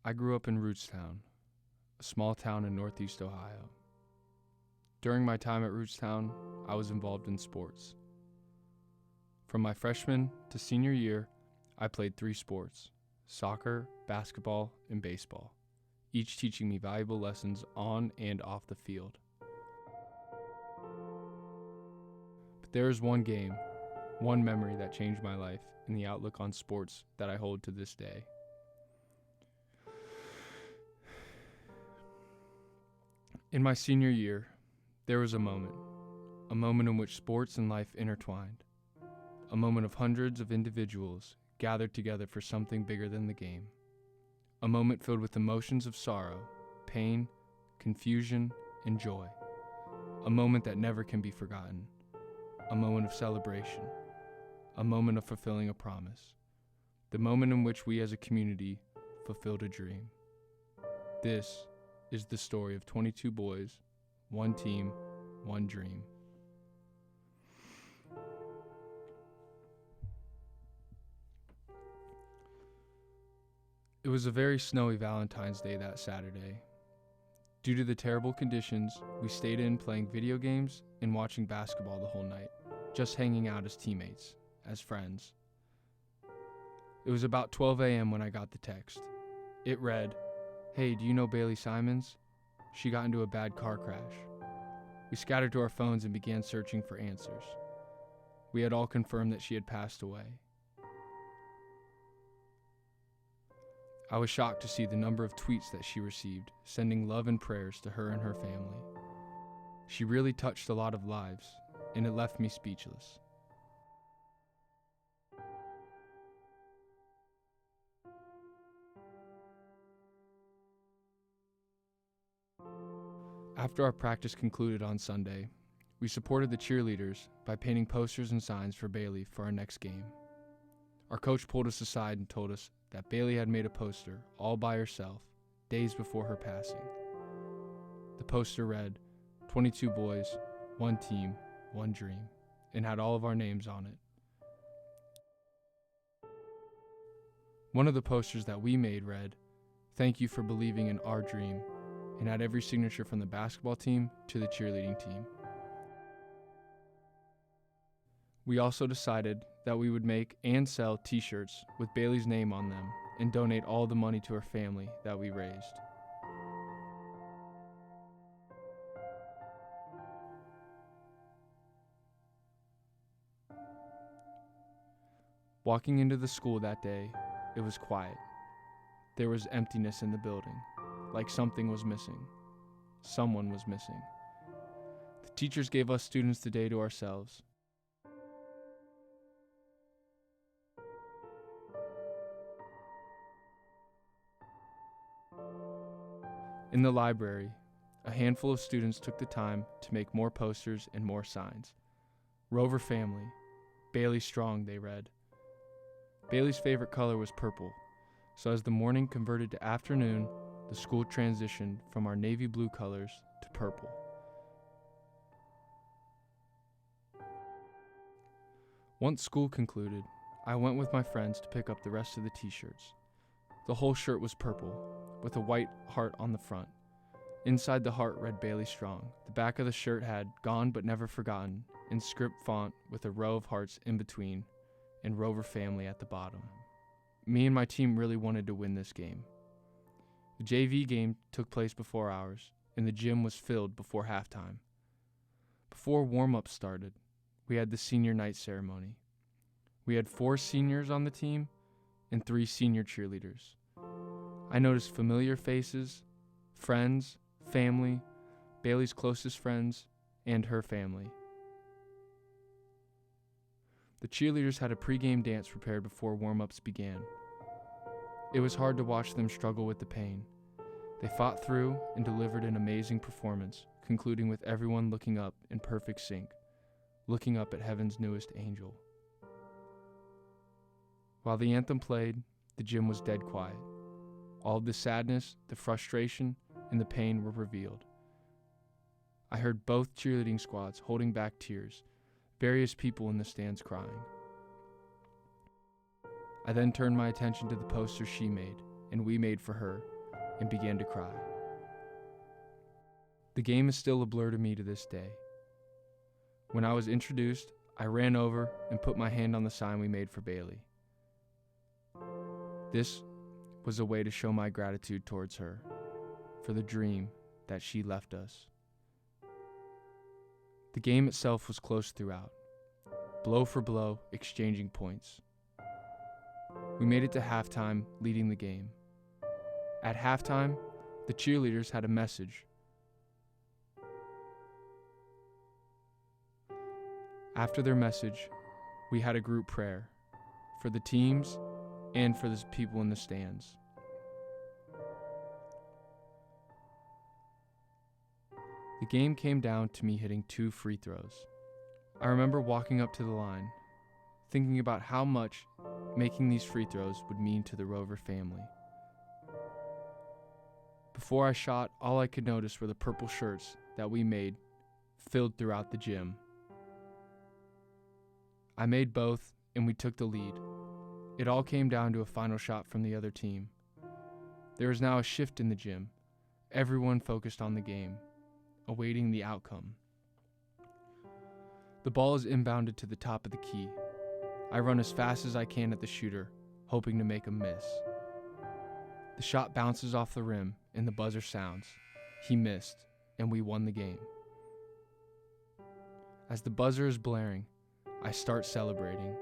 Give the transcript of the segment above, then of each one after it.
I grew up in Rootstown, a small town in northeast Ohio. During my time at Rootstown, I was involved in sports. From my freshman to senior year, I played 3 sports: soccer, basketball, and baseball, each teaching me valuable lessons on and off the field. But there is one game, one memory that changed my life and the outlook on sports that I hold to this day. In my senior year, there was a moment in which sports and life intertwined, a moment of hundreds of individuals gathered together for something bigger than the game, a moment filled with emotions of sorrow, pain, confusion, and joy, a moment that never can be forgotten, a moment of celebration, a moment of fulfilling a promise, the moment in which we as a community fulfilled a dream. This is the story of 22 boys, one team, one dream. It was a very snowy Valentine's Day that Saturday. Due to the terrible conditions, we stayed in playing video games and watching basketball the whole night, just hanging out as teammates, as friends. It was about 12 a.m. when I got the text. It read, "Hey, do you know Bailey Simons? She got into a bad car crash." We scattered to our phones and began searching for answers. We had all confirmed that she had passed away. I was shocked to see the number of tweets that she received, sending love and prayers to her and her family. She really touched a lot of lives, and it left me speechless. After our practice concluded on Sunday, we supported the cheerleaders by painting posters and signs for Bailey for our next game. Our coach pulled us aside and told us that Bailey had made a poster all by herself days before her passing. The poster read, "22 boys, one team, one dream," and had all of our names on it. One of the posters that we made read, "Thank you for believing in our dream," and had every signature from the basketball team to the cheerleading team. We also decided that we would make and sell t-shirts with Bailey's name on them and donate all the money to her family that we raised. Walking into the school that day, it was quiet. There was emptiness in the building, like something was missing. Someone was missing. The teachers gave us students the day to ourselves. In the library, a handful of students took the time to make more posters and more signs. "Rover family, Bailey strong," they read. Bailey's favorite color was purple, so as the morning converted to afternoon, the school transitioned from our navy blue colors to purple. Once school concluded, I went with my friends to pick up the rest of the t-shirts. The whole shirt was purple, with a white heart on the front. Inside the heart read Bailey Strong. The back of the shirt had "Gone but Never Forgotten" in script font with a row of hearts in between and Rover family at the bottom. Me and my team really wanted to win this game. The JV game took place before ours, and the gym was filled before halftime. Before warm-up started, we had the senior night ceremony. We had 4 seniors on the team and 3 senior cheerleaders. I noticed familiar faces, friends, family, Bailey's closest friends, and her family. The cheerleaders had a pregame dance prepared before warm-ups began. It was hard to watch them struggle with the pain. They fought through and delivered an amazing performance, concluding with everyone looking up in perfect sync, looking up at heaven's newest angel. While the anthem played, the gym was dead quiet. All of the sadness, the frustration, and the pain were revealed. I heard both cheerleading squads holding back tears, various people in the stands crying. I then turned my attention to the poster she made and we made for her and began to cry. The game is still a blur to me to this day. When I was introduced, I ran over and put my hand on the sign we made for Bailey. This was a way to show my gratitude towards her for the dream that she left us. The game itself was close throughout, blow for blow, exchanging points. We made it to halftime, leading the game. At halftime, the cheerleaders had a message. After their message, we had a group prayer for the teams and for the people in the stands. The game came down to me hitting 2 free throws. I remember walking up to the line, thinking about how much making these free throws would mean to the Rover family. Before I shot, all I could notice were the purple shirts that we made filled throughout the gym. I made both, and we took the lead. It all came down to a final shot from the other team. There was now a shift in the gym. Everyone focused on the game, awaiting the outcome. The ball is inbounded to the top of the key. I run as fast as I can at the shooter, hoping to make a miss. The shot bounces off the rim, and the buzzer sounds. He missed, and we won the game. As the buzzer is blaring, I start celebrating.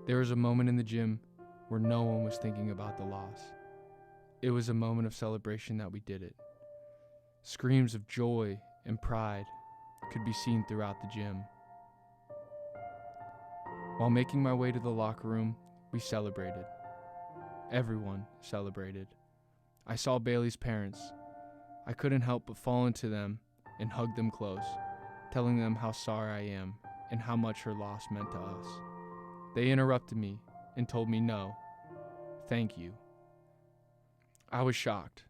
There was a moment in the gym where no one was thinking about the loss. It was a moment of celebration that we did it. Screams of joy and pride could be seen throughout the gym. While making my way to the locker room, we celebrated. Everyone celebrated. I saw Bailey's parents. I couldn't help but fall into them and hug them close, telling them how sorry I am and how much her loss meant to us. They interrupted me and told me no, thank you. I was shocked.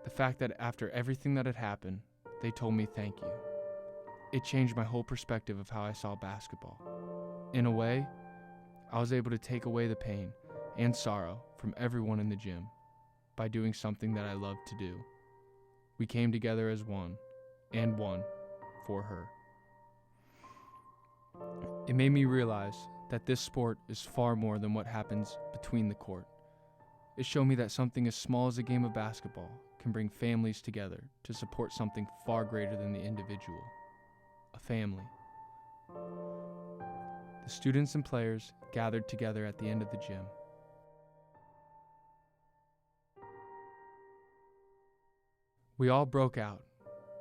The fact that after everything that had happened, they told me thank you. It changed my whole perspective of how I saw basketball. In a way, I was able to take away the pain and sorrow from everyone in the gym by doing something that I loved to do. We came together as one, and one for her. It made me realize that this sport is far more than what happens between the court. It showed me that something as small as a game of basketball can bring families together to support something far greater than the individual, a family. The students and players gathered together at the end of the gym. We all broke out,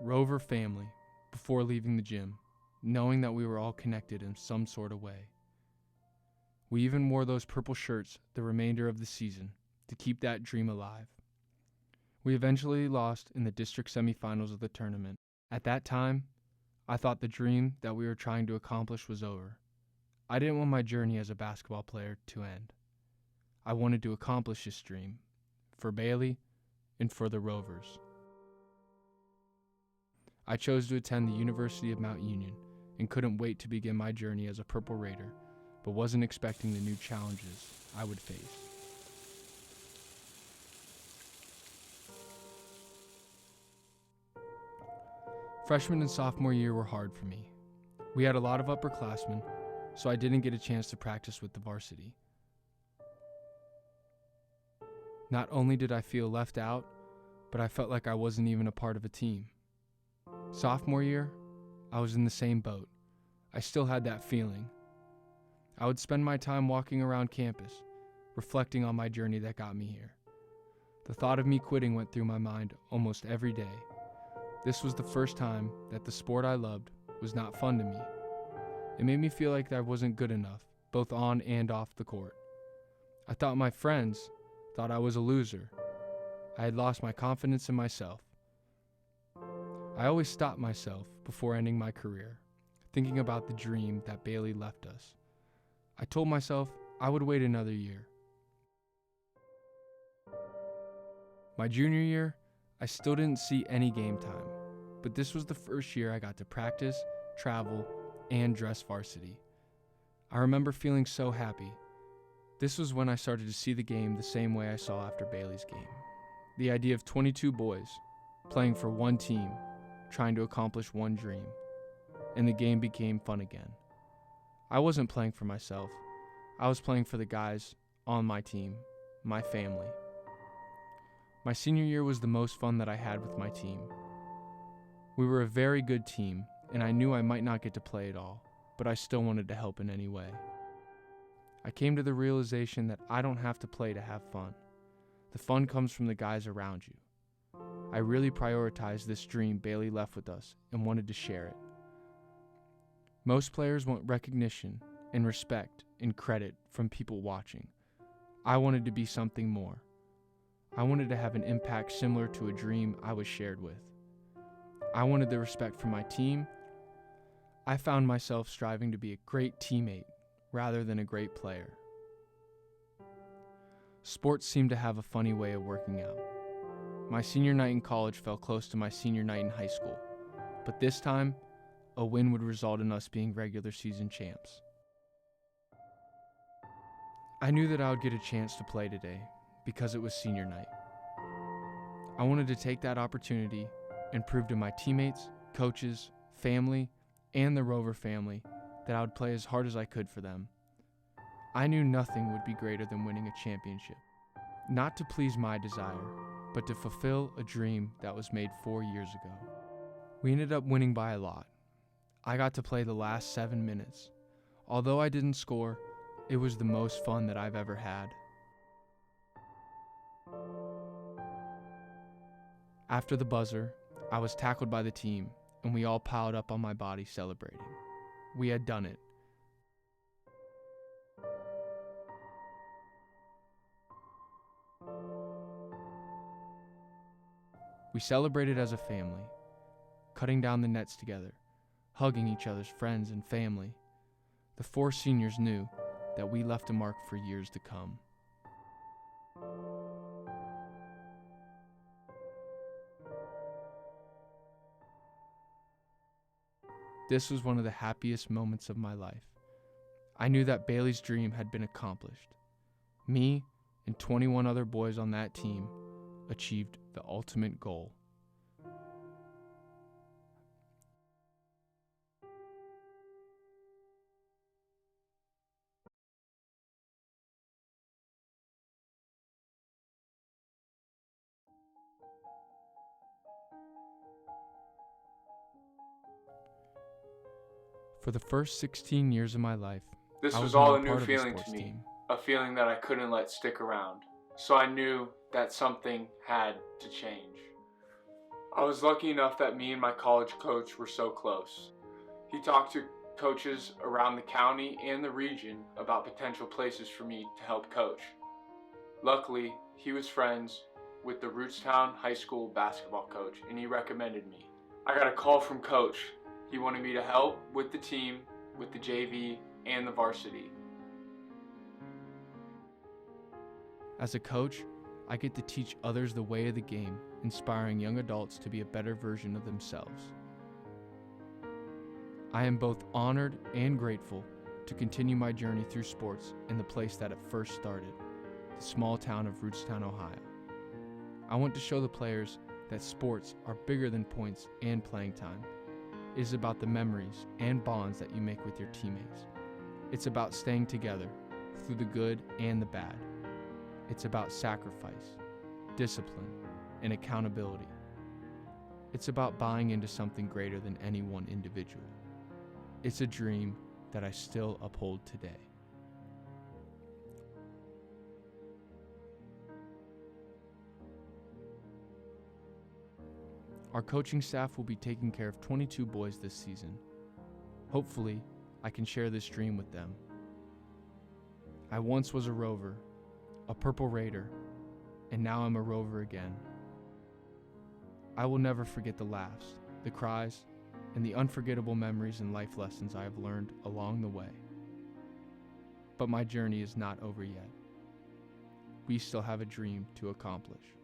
Rover family, before leaving the gym, knowing that we were all connected in some sort of way. We even wore those purple shirts the remainder of the season to keep that dream alive. We eventually lost in the district semifinals of the tournament. At that time, I thought the dream that we were trying to accomplish was over. I didn't want my journey as a basketball player to end. I wanted to accomplish this dream for Bailey and for the Rovers. I chose to attend the University of Mount Union and couldn't wait to begin my journey as a Purple Raider, but wasn't expecting the new challenges I would face. Freshman and sophomore year were hard for me. We had a lot of upperclassmen, so I didn't get a chance to practice with the varsity. Not only did I feel left out, but I felt like I wasn't even a part of a team. Sophomore year, I was in the same boat. I still had that feeling. I would spend my time walking around campus, reflecting on my journey that got me here. The thought of me quitting went through my mind almost every day. This was the first time that the sport I loved was not fun to me. It made me feel like I wasn't good enough, both on and off the court. I thought my friends thought I was a loser. I had lost my confidence in myself. I always stopped myself before ending my career, thinking about the dream that Bailey left us. I told myself I would wait another year. My junior year, I still didn't see any game time, but this was the first year I got to practice, travel, and dress varsity. I remember feeling so happy. This was when I started to see the game the same way I saw after Bailey's game. The idea of 22 boys playing for one team, trying to accomplish one dream, and the game became fun again. I wasn't playing for myself. I was playing for the guys on my team, my family. My senior year was the most fun that I had with my team. We were a very good team, and I knew I might not get to play at all, but I still wanted to help in any way. I came to the realization that I don't have to play to have fun. The fun comes from the guys around you. I really prioritized this dream Bailey left with us and wanted to share it. Most players want recognition and respect and credit from people watching. I wanted to be something more. I wanted to have an impact similar to a dream I was shared with. I wanted the respect from my team. I found myself striving to be a great teammate rather than a great player. Sports seemed to have a funny way of working out. My senior night in college fell close to my senior night in high school, but this time, a win would result in us being regular season champs. I knew that I would get a chance to play today because it was senior night. I wanted to take that opportunity and prove to my teammates, coaches, family, and the Rover family that I would play as hard as I could for them. I knew nothing would be greater than winning a championship, not to please my desire, but to fulfill a dream that was made 4 years ago. We ended up winning by a lot. I got to play the last 7 minutes. Although I didn't score, it was the most fun that I've ever had. After the buzzer, I was tackled by the team, and we all piled up on my body celebrating. We had done it. We celebrated as a family, cutting down the nets together, hugging each other's friends and family. The 4 seniors knew that we left a mark for years to come. This was one of the happiest moments of my life. I knew that Bailey's dream had been accomplished. Me and 21 other boys on that team achieved the ultimate goal. For the first 16 years of my life, This I was was all not a new part of feeling sports to me, team. a feeling that I couldn't let stick around. So I knew that something had to change. I was lucky enough that me and my college coach were so close. He talked to coaches around the county and the region about potential places for me to help coach. Luckily, he was friends with the Rootstown High School basketball coach, and he recommended me. I got a call from coach. He wanted me to help with the team, with the JV, and the varsity. As a coach, I get to teach others the way of the game, inspiring young adults to be a better version of themselves. I am both honored and grateful to continue my journey through sports in the place that it first started, the small town of Rootstown, Ohio. I want to show the players that sports are bigger than points and playing time. It is about the memories and bonds that you make with your teammates. It's about staying together through the good and the bad. It's about sacrifice, discipline, and accountability. It's about buying into something greater than any one individual. It's a dream that I still uphold today. Our coaching staff will be taking care of 22 boys this season. Hopefully, I can share this dream with them. I once was a Rover, a Purple Raider, and now I'm a Rover again. I will never forget the laughs, the cries, and the unforgettable memories and life lessons I have learned along the way. But my journey is not over yet. We still have a dream to accomplish.